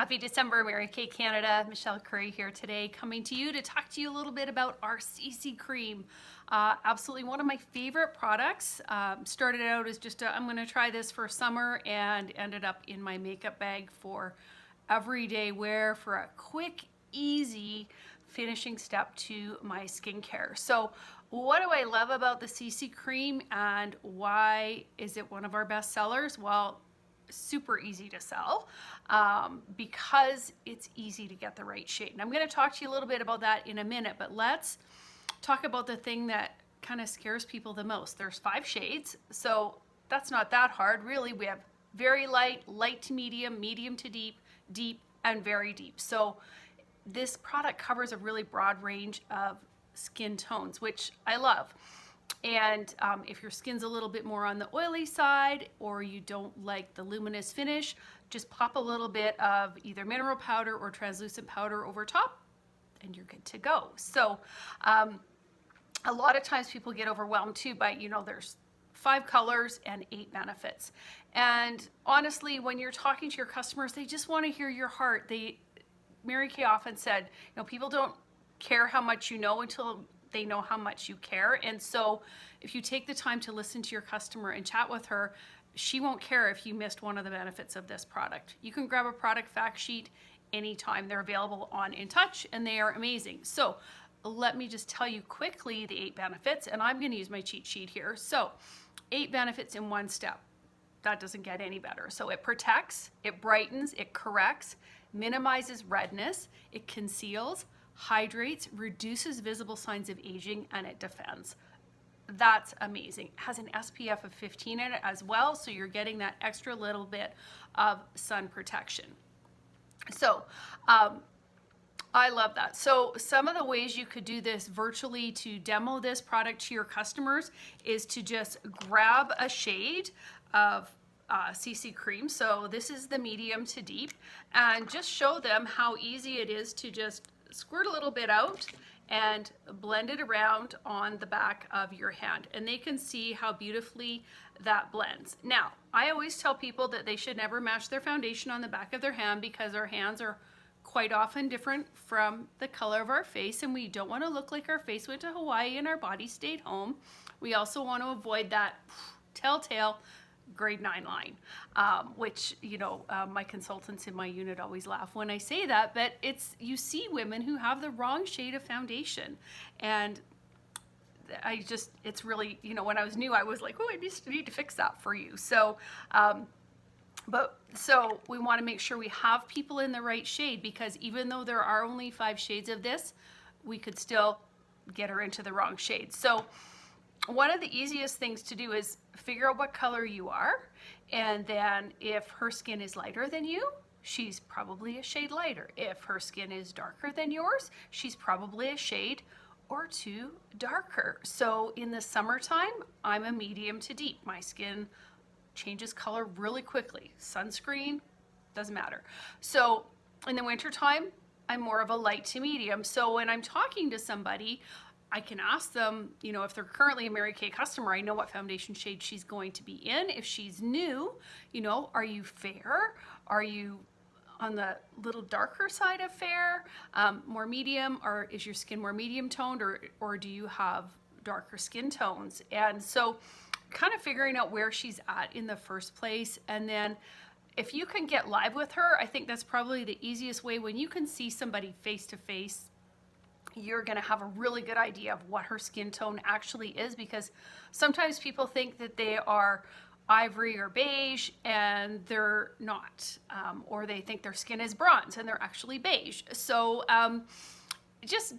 Happy December, Mary Kay Canada. Michelle Curry here today, coming to you to talk to you a little bit about our CC cream. Absolutely one of my favorite products. Started out as just I'm going to try this for summer and ended up in my makeup bag for everyday wear for a quick, easy finishing step to my skincare. So what do I love about the CC cream and why is it one of our best sellers? Well, super easy to sell because it's easy to get the right shade. And I'm going to talk to you a little bit about that in a minute, but let's talk about the thing that kind of scares people the most. There's 5 shades, so that's not that hard. Really, we have very light, light to medium, medium to deep, deep, and very deep. So this product covers a really broad range of skin tones, which I love. And if your skin's a little bit more on the oily side or you don't like the luminous finish, just pop a little bit of either mineral powder or translucent powder over top and you're good to go. So a lot of times people get overwhelmed too by, there's 5 colors and 8 benefits. And honestly, when you're talking to your customers, they just want to hear your heart. Mary Kay often said, people don't care how much you know until they know how much you care. And so if you take the time to listen to your customer and chat with her, she won't care if you missed one of the benefits of this product. You can grab a product fact sheet anytime. They're available on InTouch and they are amazing. So let me just tell you quickly the 8 benefits, and I'm going to use my cheat sheet here. So 8 benefits in one step. That doesn't get any better. So it protects, it brightens, it corrects, minimizes redness, it conceals, hydrates, reduces visible signs of aging, and it defends. That's amazing. It has an SPF of 15 in it as well, so you're getting that extra little bit of sun protection. So I love that. So some of the ways you could do this virtually to demo this product to your customers is to just grab a shade of CC cream. So this is the medium to deep, and just show them how easy it is to just squirt a little bit out and blend it around on the back of your hand, and they can see how beautifully that blends. Now, I always tell people that they should never match their foundation on the back of their hand because our hands are quite often different from the color of our face, and we don't want to look like our face went to Hawaii and our body stayed home. We also want to avoid that telltale grade 9 line, which my consultants in my unit always laugh when I say that, but you see women who have the wrong shade of foundation, and it's really, when I was new, I was like, oh, I need to fix that for you. So so we want to make sure we have people in the right shade, because even though there are only 5 shades of this, we could still get her into the wrong shade. So one of the easiest things to do is figure out what color you are, and then if her skin is lighter than you, she's probably a shade lighter. If her skin is darker than yours, she's probably a shade or 2 darker. So in the summertime, I'm a medium to deep. My skin changes color really quickly. Sunscreen, doesn't matter. So in the wintertime, I'm more of a light to medium. So when I'm talking to somebody, I can ask them, if they're currently a Mary Kay customer, I know what foundation shade she's going to be in. If she's new, are you fair? Are you on the little darker side of fair, more medium, or is your skin more medium toned, or do you have darker skin tones? And so kind of figuring out where she's at in the first place. And then if you can get live with her, I think that's probably the easiest way. When you can see somebody face to face, you're going to have a really good idea of what her skin tone actually is, because sometimes people think that they are ivory or beige and they're not, or they think their skin is bronze and they're actually beige. So just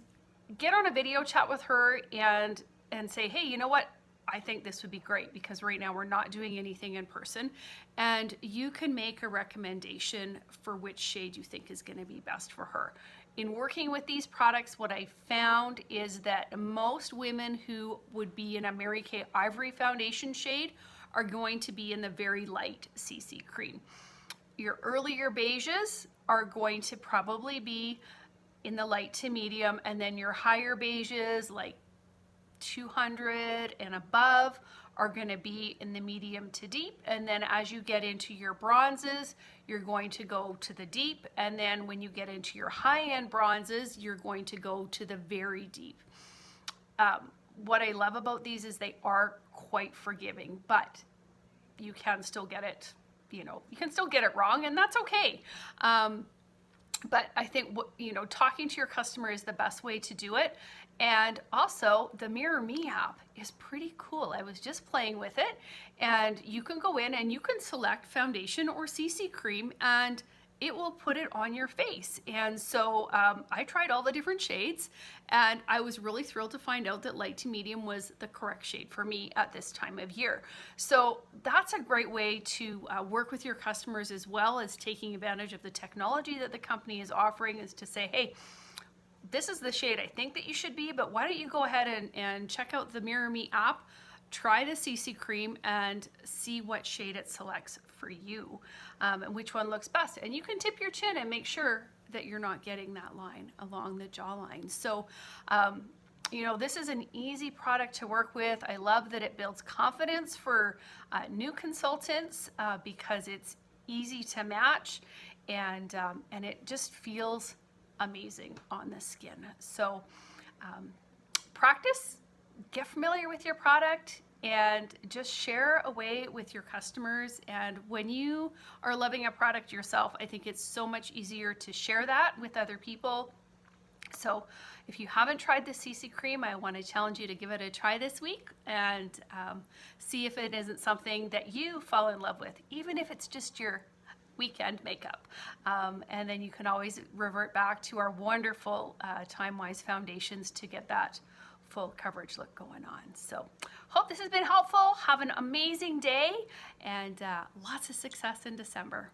get on a video chat with her and say, hey, you know what? I think this would be great, because right now we're not doing anything in person, and you can make a recommendation for which shade you think is going to be best for her. In working with these products, what I found is that most women who would be in a Mary Kay Ivory foundation shade are going to be in the very light CC cream. Your earlier beiges are going to probably be in the light to medium, and then your higher beiges, like 200 and above, are going to be in the medium to deep. And then as you get into your bronzes, you're going to go to the deep. And then when you get into your high-end bronzes, you're going to go to the very deep. What I love about these is they are quite forgiving, but you can still get it, you can still get it wrong, and that's okay. But I think, talking to your customer is the best way to do it. And also, the Mirror Me app is pretty cool. I was just playing with it, and you can go in and you can select foundation or CC cream, and it will put it on your face. And so I tried all the different shades, and I was really thrilled to find out that light to medium was the correct shade for me at this time of year. So that's a great way to work with your customers, as well as taking advantage of the technology that the company is offering, is to say, hey, this is the shade I think that you should be, but why don't you go ahead and check out the Mirror Me app, try the CC cream, and see what shade it selects for you, and which one looks best. And you can tip your chin and make sure that you're not getting that line along the jawline. So, this is an easy product to work with. I love that it builds confidence for new consultants because it's easy to match, and it just feels amazing on the skin. So practice, get familiar with your product, and just share away with your customers. And when you are loving a product yourself, I think it's so much easier to share that with other people. So if you haven't tried the CC cream, I want to challenge you to give it a try this week, and see if it isn't something that you fall in love with, even if it's just your weekend makeup. And then you can always revert back to our wonderful Time-Wise foundations to get that full coverage look going on. So hope this has been helpful. Have an amazing day, and lots of success in December.